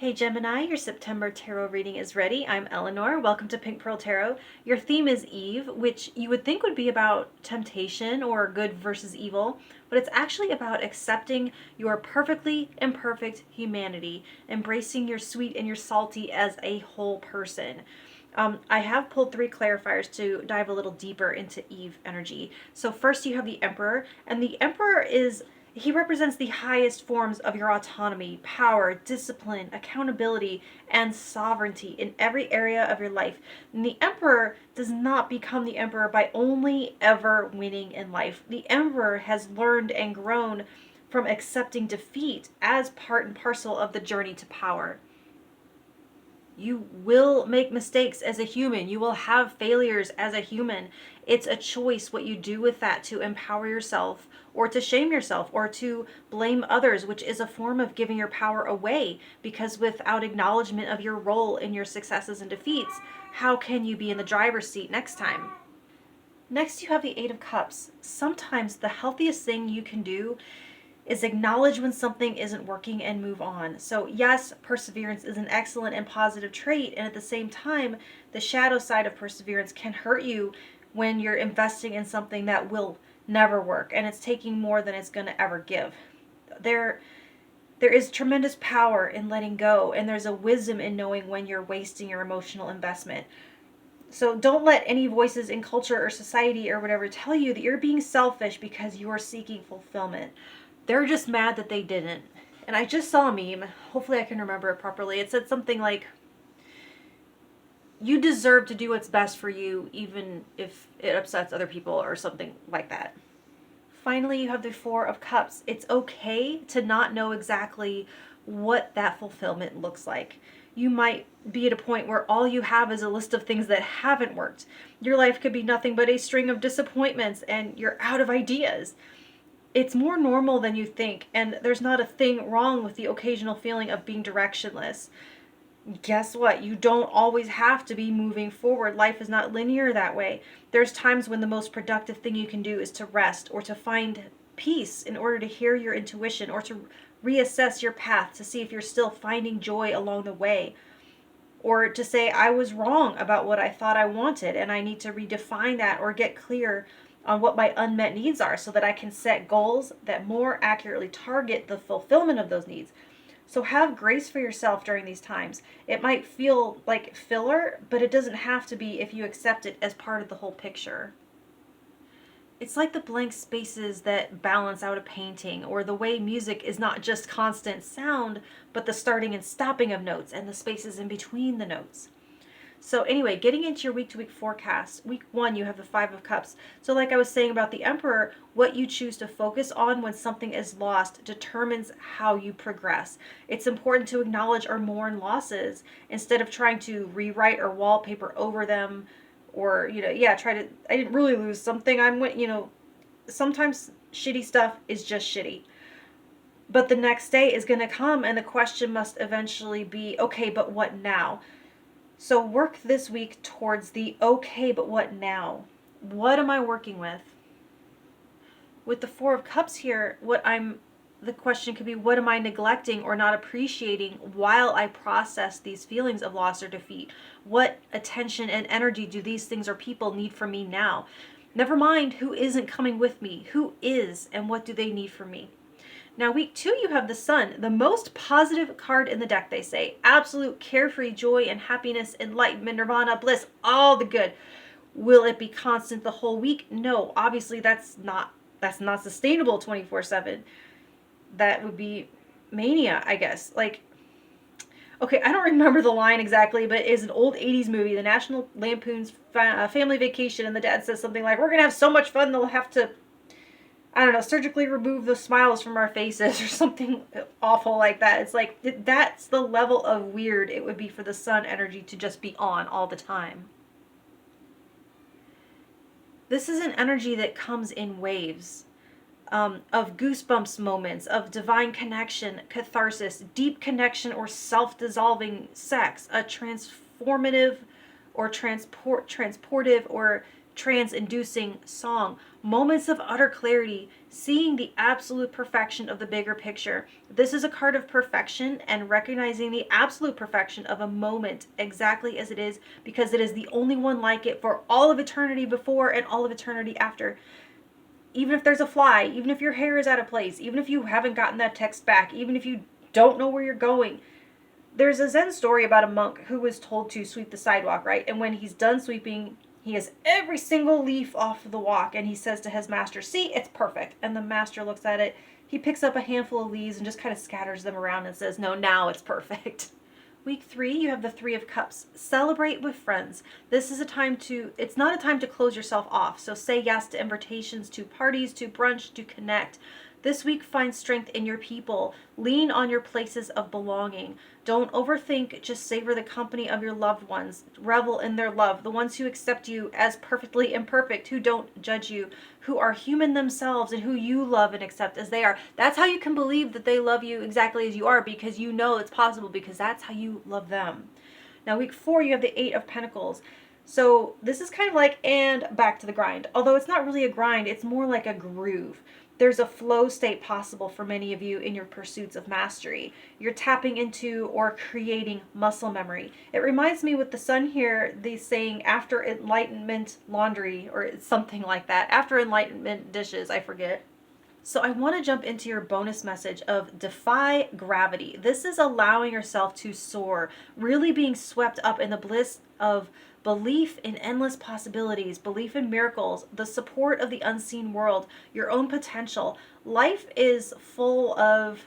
Hey Gemini, your September tarot reading is ready. I'm Eleanor. Welcome to Pink Pearl Tarot. Your theme is Eve, which you would think would be about temptation or good versus evil, but it's actually about accepting your perfectly imperfect humanity, embracing your sweet and your salty as a whole person. I have pulled 3 clarifiers to dive a little deeper into Eve energy. So first you have the Emperor, and the Emperor he represents the highest forms of your autonomy, power, discipline, accountability, and sovereignty in every area of your life. And the Emperor does not become the Emperor by only ever winning in life. The Emperor has learned and grown from accepting defeat as part and parcel of the journey to power. You will make mistakes as a human. You will have failures as a human. It's a choice what you do with that to empower yourself or to shame yourself or to blame others, which is a form of giving your power away, because without acknowledgement of your role in your successes and defeats, how can you be in the driver's seat next time? Next, you have the Eight of Cups. Sometimes the healthiest thing you can do is acknowledge when something isn't working and move on. So yes, perseverance is an excellent and positive trait, and at the same time, the shadow side of perseverance can hurt you when you're investing in something that will never work and it's taking more than it's going to ever give. There is tremendous power in letting go, and there's a wisdom in knowing when you're wasting your emotional investment. So don't let any voices in culture or society or whatever tell you that you're being selfish because you're seeking fulfillment. They're just mad that they didn't. And I just saw a meme. Hopefully I can remember it properly. It said something like, you deserve to do what's best for you, even if it upsets other people, or something like that. Finally, you have the Four of Cups. It's okay to not know exactly what that fulfillment looks like. You might be at a point where all you have is a list of things that haven't worked. Your life could be nothing but a string of disappointments and you're out of ideas. It's more normal than you think, and there's not a thing wrong with the occasional feeling of being directionless. Guess what? You don't always have to be moving forward. Life is not linear that way. There's times when the most productive thing you can do is to rest or to find peace in order to hear your intuition or to reassess your path to see if you're still finding joy along the way. Or to say, I was wrong about what I thought I wanted and I need to redefine that or get clear on what my unmet needs are so that I can set goals that more accurately target the fulfillment of those needs. So have grace for yourself during these times. It might feel like filler, but it doesn't have to be if you accept it as part of the whole picture. It's like the blank spaces that balance out a painting, or the way music is not just constant sound, but the starting and stopping of notes and the spaces in between the notes. So anyway, getting into your week-to-week forecast, week 1, you have the Five of Cups. So like I was saying about the Emperor, what you choose to focus on when something is lost determines how you progress. It's important to acknowledge or mourn losses instead of trying to rewrite or wallpaper over them, or, I didn't really lose something. Sometimes shitty stuff is just shitty. But the next day is going to come, and the question must eventually be, okay, but what now? So work this week towards the okay, but what now? What am I working with? With the Four of Cups here, the question could be, what am I neglecting or not appreciating while I process these feelings of loss or defeat? What attention and energy do these things or people need from me now? Never mind who isn't coming with me. Who is, and what do they need from me? Now, week 2, you have the Sun, the most positive card in the deck, they say. Absolute carefree joy and happiness, enlightenment, nirvana, bliss, all the good. Will it be constant the whole week? No, obviously that's not sustainable 24/7. That would be mania, I guess. Okay, I don't remember the line exactly, but it's an old 80s movie, the National Lampoon's Family Vacation, and the dad says something like, we're going to have so much fun they'll have to, I don't know, surgically remove the smiles from our faces or something awful like that. It's like, that's the level of weird it would be for the Sun energy to just be on all the time. This is an energy that comes in waves of goosebumps moments, of divine connection, catharsis, deep connection or self-dissolving sex, a transformative or transportive or trance-inducing song, moments of utter clarity, seeing the absolute perfection of the bigger picture. This is a card of perfection and recognizing the absolute perfection of a moment exactly as it is, because it is the only one like it for all of eternity before and all of eternity after. Even if there's a fly, even if your hair is out of place, even if you haven't gotten that text back, even if you don't know where you're going. There's a Zen story about a monk who was told to sweep the sidewalk, right? And when he's done sweeping, he has every single leaf off the walk, and he says to his master, "See, it's perfect." And the master looks at it, he picks up a handful of leaves and just kind of scatters them around and says, "No, now it's perfect." Week 3, you have the 3 of Cups. Celebrate with friends. This is a time it's not a time to close yourself off. So say yes to invitations, to parties, to brunch, to connect. This week, find strength in your people. Lean on your places of belonging. Don't overthink, just savor the company of your loved ones. Revel in their love, the ones who accept you as perfectly imperfect, who don't judge you, who are human themselves, and who you love and accept as they are. That's how you can believe that they love you exactly as you are, because you know it's possible, because that's how you love them. Now, week 4, you have the 8 of Pentacles. So this is kind of like, and back to the grind. Although it's not really a grind, it's more like a groove. There's a flow state possible for many of you in your pursuits of mastery. You're tapping into or creating muscle memory. It reminds me with the sun here, the saying after enlightenment laundry, or something like that. After enlightenment dishes, I forget. So I want to jump into your bonus message of defy gravity. This is allowing yourself to soar, really being swept up in the bliss of belief in endless possibilities, belief in miracles, the support of the unseen world, your own potential. Life is full of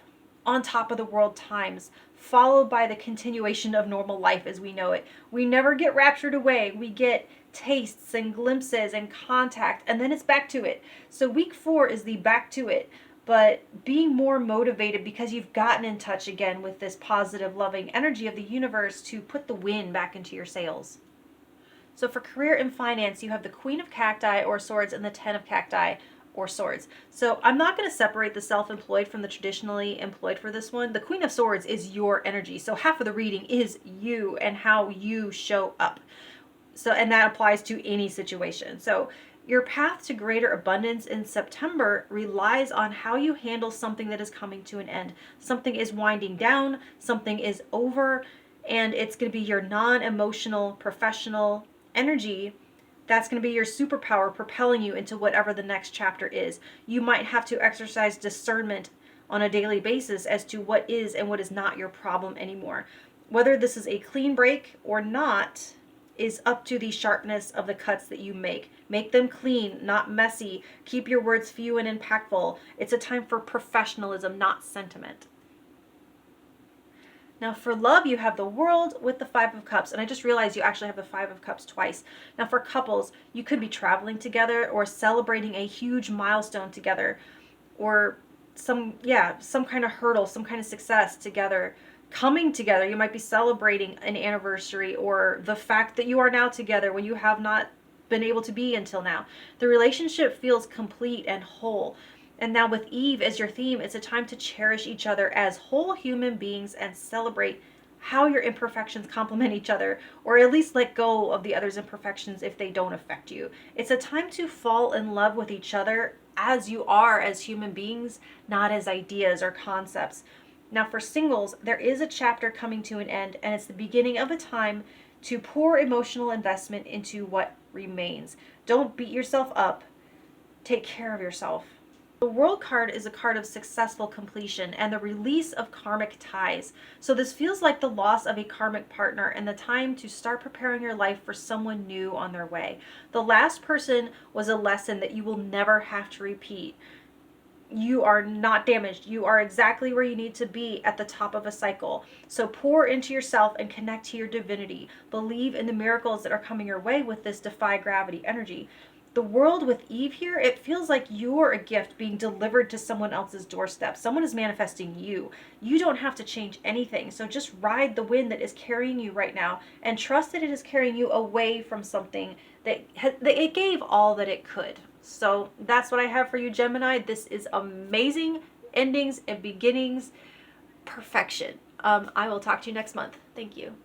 on top of the world times, followed by the continuation of normal life as we know it. We never get raptured away. We get tastes and glimpses and contact, and then it's back to it. So week 4 is the back to it, but being more motivated because you've gotten in touch again with this positive, loving energy of the universe to put the wind back into your sails. So for career and finance, you have the Queen of Cacti or Swords and the 10 of Cacti or Swords. So I'm not going to separate the self-employed from the traditionally employed for this one. The Queen of Swords is your energy. So half of the reading is you and how you show up. So, and that applies to any situation. So your path to greater abundance in September relies on how you handle something that is coming to an end. Something is winding down, something is over, and it's going to be your non-emotional, professional energy that's going to be your superpower propelling you into whatever the next chapter is. You might have to exercise discernment on a daily basis as to what is and what is not your problem anymore. Whether this is a clean break or not is up to the sharpness of the cuts that you make. Make them clean, not messy. Keep your words few and impactful. It's a time for professionalism, not sentiment. Now for love, you have the World with the 5 of Cups. And I just realized you actually have the 5 of Cups twice. Now for couples, you could be traveling together or celebrating a huge milestone together, or some kind of hurdle, some kind of success together. Coming together, you might be celebrating an anniversary or the fact that you are now together when you have not been able to be until now. The relationship feels complete and whole. And now with Eve as your theme, it's a time to cherish each other as whole human beings and celebrate how your imperfections complement each other, or at least let go of the other's imperfections if they don't affect you. It's a time to fall in love with each other as you are as human beings, not as ideas or concepts. Now for singles, there is a chapter coming to an end, and it's the beginning of a time to pour emotional investment into what remains. Don't beat yourself up. Take care of yourself. The World card is a card of successful completion and the release of karmic ties. So this feels like the loss of a karmic partner and the time to start preparing your life for someone new on their way. The last person was a lesson that you will never have to repeat. You are not damaged. You are exactly where you need to be at the top of a cycle. So pour into yourself and connect to your divinity. Believe in the miracles that are coming your way with this defy gravity energy. The World with Eve here, it feels like you're a gift being delivered to someone else's doorstep. Someone is manifesting you. You don't have to change anything. So just ride the wind that is carrying you right now and trust that it is carrying you away from something that it gave all that it could. So that's what I have for you, Gemini. This is amazing endings and beginnings. Perfection. I will talk to you next month. Thank you.